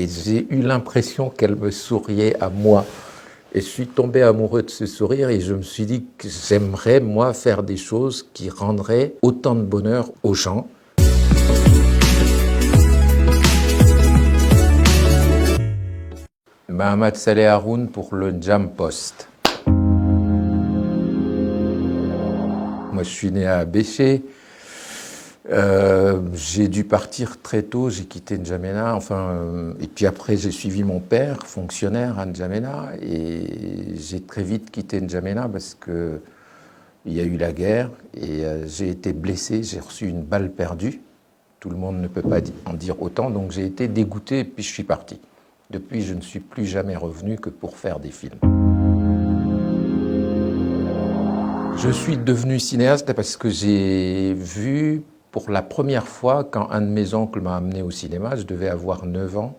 et j'ai eu l'impression qu'elle me souriait à moi. Et je suis tombé amoureux de ce sourire et je me suis dit que j'aimerais, moi, faire des choses qui rendraient autant de bonheur aux gens. Mohamed Saleh Haroun pour le Jam Post. Moi, je suis né à Béché. J'ai dû partir très tôt, j'ai quitté N'Djamena, et puis après j'ai suivi mon père, fonctionnaire à N'Djamena, et j'ai très vite quitté N'Djamena parce que il y a eu la guerre, et j'ai été blessé, j'ai reçu une balle perdue, tout le monde ne peut pas en dire autant, donc j'ai été dégoûté, et puis je suis parti. Depuis, je ne suis plus jamais revenu que pour faire des films. Je suis devenu cinéaste parce que j'ai vu pour la première fois, quand un de mes oncles m'a amené au cinéma, je devais avoir 9 ans,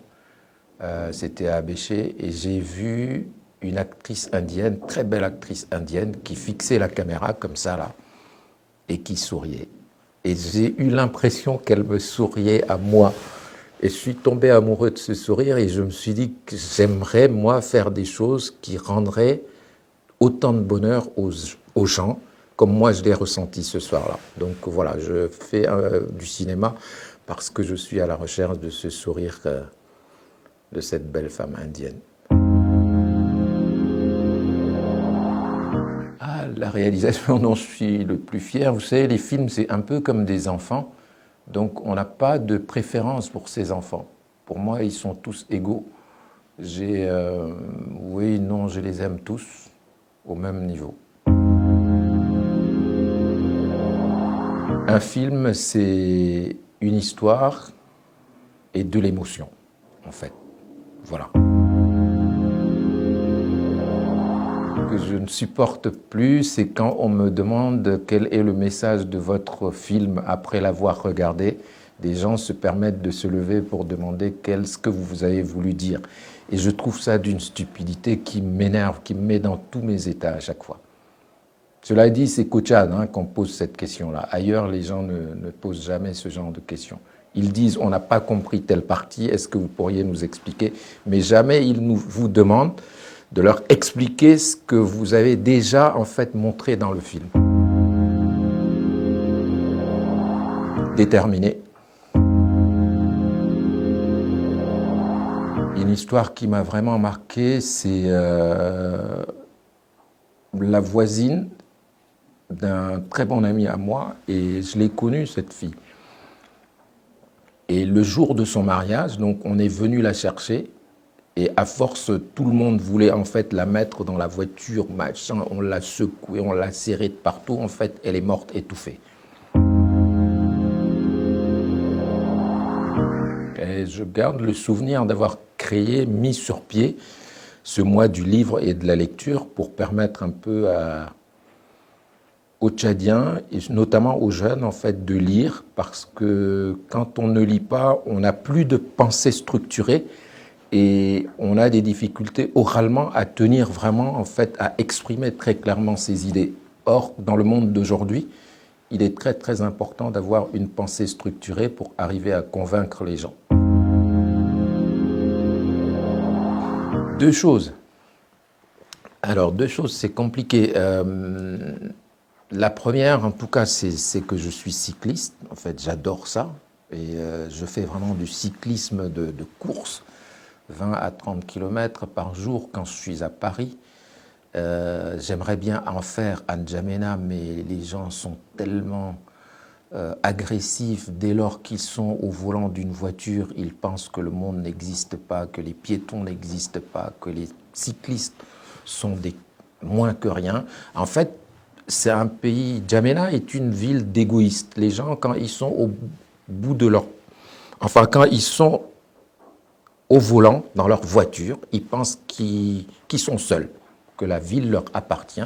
c'était à Béché, et j'ai vu une actrice indienne, très belle actrice indienne, qui fixait la caméra comme ça, là, et qui souriait. Et j'ai eu l'impression qu'elle me souriait à moi. Et je suis tombé amoureux de ce sourire, et je me suis dit que j'aimerais, moi, faire des choses qui rendraient autant de bonheur aux gens, comme moi je l'ai ressenti ce soir-là. Donc voilà, je fais du cinéma parce que je suis à la recherche de ce sourire de cette belle femme indienne. Ah, la réalisation dont je suis le plus fier, vous savez, les films c'est un peu comme des enfants, donc on n'a pas de préférence pour ces enfants. Pour moi, ils sont tous égaux. Oui, non, je les aime tous au même niveau. Un film, c'est une histoire et de l'émotion, en fait. Voilà. Ce que je ne supporte plus, c'est quand on me demande quel est le message de votre film après l'avoir regardé. Des gens se permettent de se lever pour demander ce que vous avez voulu dire. Et je trouve ça d'une stupidité qui m'énerve, qui me met dans tous mes états à chaque fois. Cela dit, c'est qu'au Tchad qu'on pose cette question-là. Ailleurs, les gens ne posent jamais ce genre de questions. Ils disent, on n'a pas compris telle partie, est-ce que vous pourriez nous expliquer? Mais jamais ils vous demandent de leur expliquer ce que vous avez déjà en fait montré dans le film. Déterminé. Une histoire qui m'a vraiment marqué, c'est la voisine d'un très bon ami à moi, et je l'ai connue, cette fille. Et le jour de son mariage, donc on est venu la chercher, et à force, tout le monde voulait en fait la mettre dans la voiture, machin, on l'a secouée, on l'a serrée de partout, en fait, elle est morte étouffée. Et je garde le souvenir d'avoir mis sur pied ce mois du livre et de la lecture pour permettre un peu aux Tchadiens, et notamment aux jeunes, en fait, de lire, parce que quand on ne lit pas, on n'a plus de pensée structurée et on a des difficultés oralement à tenir vraiment, en fait, à exprimer très clairement ses idées. Or, dans le monde d'aujourd'hui, il est très très important d'avoir une pensée structurée pour arriver à convaincre les gens. Deux choses. Alors, deux choses, c'est compliqué. La première, en tout cas, c'est que je suis cycliste. En fait, j'adore ça. Et je fais vraiment du cyclisme de course, 20 à 30 km par jour quand je suis à Paris. J'aimerais bien en faire à N'Djamena, mais les gens sont tellement agressifs. Dès lors qu'ils sont au volant d'une voiture, ils pensent que le monde n'existe pas, que les piétons n'existent pas, que les cyclistes sont moins que rien. En fait, c'est un pays, N'Djamena est une ville d'égoïstes. Les gens, quand ils sont au bout de quand ils sont au volant, dans leur voiture, ils pensent qu'ils sont seuls, que la ville leur appartient.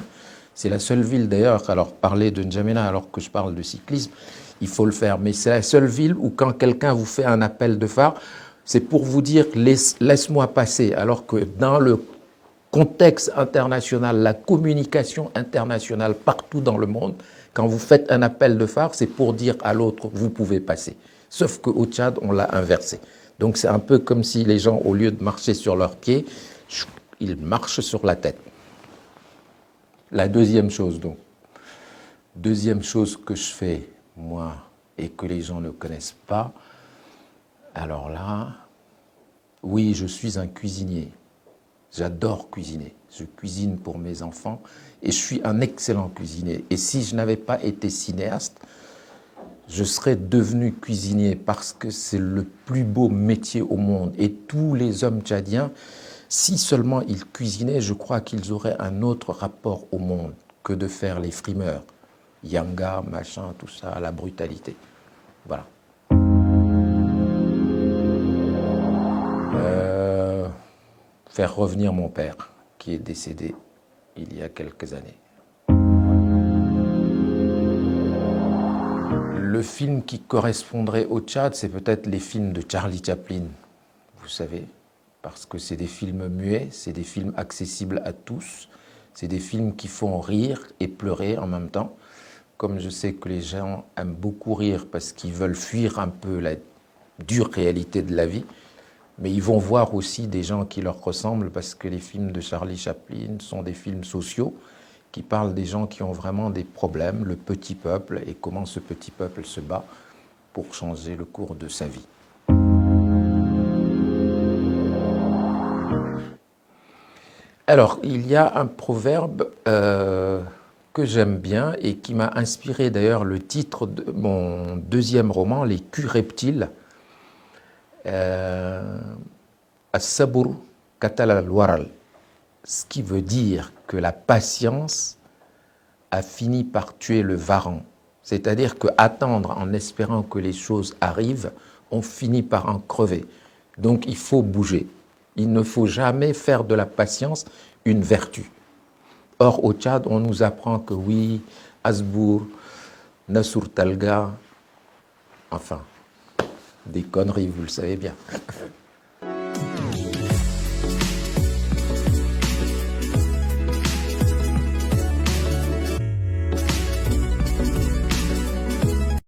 C'est la seule ville d'ailleurs, alors parler de N'Djamena alors que je parle de cyclisme, il faut le faire. Mais c'est la seule ville où quand quelqu'un vous fait un appel de phare, c'est pour vous dire laisse-moi passer, alors que dans le contexte international, la communication internationale partout dans le monde, quand vous faites un appel de phare, c'est pour dire à l'autre, vous pouvez passer. Sauf qu'au Tchad, on l'a inversé. Donc c'est un peu comme si les gens, au lieu de marcher sur leurs pieds, ils marchent sur la tête. La deuxième chose, donc. Deuxième chose que je fais, moi, et que les gens ne connaissent pas, alors là, oui, je suis un cuisinier. J'adore cuisiner. Je cuisine pour mes enfants et je suis un excellent cuisinier. Et si je n'avais pas été cinéaste, je serais devenu cuisinier parce que c'est le plus beau métier au monde. Et tous les hommes tchadiens, si seulement ils cuisinaient, je crois qu'ils auraient un autre rapport au monde que de faire les frimeurs. Yanga, machin, tout ça, la brutalité. Voilà. Faire revenir mon père, qui est décédé il y a quelques années. Le film qui correspondrait au Tchad, c'est peut-être les films de Charlie Chaplin, vous savez, parce que c'est des films muets, c'est des films accessibles à tous, c'est des films qui font rire et pleurer en même temps. Comme je sais que les gens aiment beaucoup rire parce qu'ils veulent fuir un peu la dure réalité de la vie, mais ils vont voir aussi des gens qui leur ressemblent parce que les films de Charlie Chaplin sont des films sociaux qui parlent des gens qui ont vraiment des problèmes, le petit peuple, et comment ce petit peuple se bat pour changer le cours de sa vie. Alors, il y a un proverbe que j'aime bien et qui m'a inspiré d'ailleurs le titre de mon deuxième roman, Les culs reptiles. As-sabr qatal al-waral, ce qui veut dire que la patience a fini par tuer le varan. C'est-à-dire qu'attendre en espérant que les choses arrivent, on finit par en crever. Donc il faut bouger. Il ne faut jamais faire de la patience une vertu. Or au Tchad, on nous apprend que oui, Asbour, Nassour Talga, enfin, des conneries, vous le savez bien.